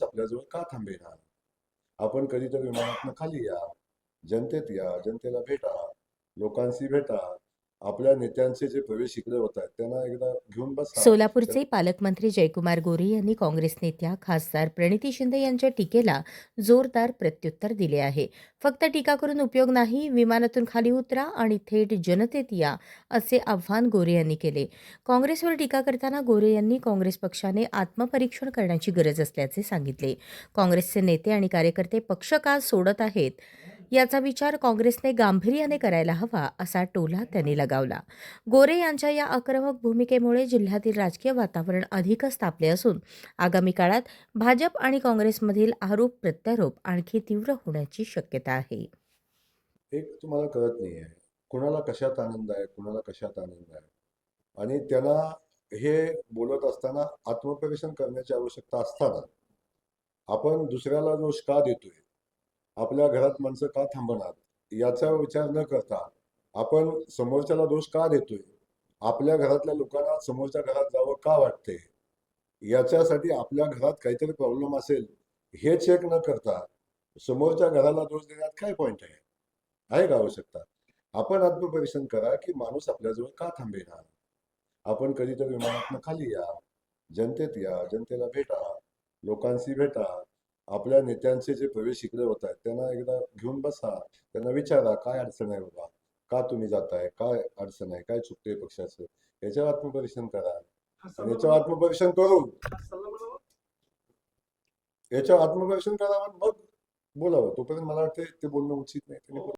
आपल्याजवळ का थांबेना? आपण कधीतरी विमानातनं खाली या, जनतेत या, जनतेला भेटा, लोकांशी भेटा. आपल्या नेत्यांचे जे प्रवेश इकडे होत आहेत त्यांना एकदा घेऊन बसा. सोलापूरचे पालकमंत्री जयकुमार गोरे यांनी काँग्रेस नेत्या खासदार प्रणिती शिंदे यांच्या टीकेला जोरदार प्रत्युत्तर दिले आहे. फक्त टीका करून उपयोग नाही, विमानातून खाली उतरा आणि थेट जनतेत या, असे आव्हान गोरे यांनी केले. काँग्रेसवर टीका करताना गोरे यांनी काँग्रेस पक्षाने आत्मपरीक्षण करण्याची गरज असल्याचे सांगितले. काँग्रेसचे नेते आणि कार्यकर्ते पक्ष का सोडत आहेत याचा विचार काँग्रेसने गांभीर्याने करायला हवा, असा टोला त्यांनी लगावला. गोरे यांच्या या आक्रमक भूमिकेमुळे जिल्ह्यातील राजकीय वातावरण अधिकच तापले असून आगामी काळात भाजप आणि काँग्रेसमधील आरोप प्रत्यारोप आणखी तीव्र होण्याची शक्यता आहे. एक तुम्हाला कळत नाहीये, कुणाला कशात आनंद आहे, कुणाला कशात आनंद आहे. आणि त्यांना हे बोलत असताना आत्मपरीक्षण करण्याची आवश्यकता असताना आपण दुसऱ्याला दोष का देतोय, आपल्या घरात माणसं का थांबणार याचा विचार न करता आपण समोरच्याला दोष का देतोय, आपल्या घरातल्या लोकांना समोरच्या घरात जावं का वाटते, याच्यासाठी आपल्या घरात काहीतरी प्रॉब्लेम असेल हे चेक न करता समोरच्या घराला दोष देण्यात काय पॉईंट आहे? आहे का आवश्यकता? आपण आत्मपरीक्षण करा की माणूस आपल्याजवळ का थांबेना? आपण कधीतरी विमानातनं खाली या, जनतेत या, जनतेला भेटा, लोकांशी भेटा. आपल्या नेत्यांचे जे प्रवेश इकडे होत आहेत त्यांना एकदा घेऊन बसा. त्यांना विचारा, काय अडचण आहे बाबा? का तुम्ही जाताय? काय अडचण आहे? काय चुकतंय पक्षाचं? याच्यावर आत्मपरीक्षण करा. आणि याच्यावर आत्मपरीक्षण करा, मग बोलावं. तोपर्यंत मला वाटतं ते बोलणं उचित नाही.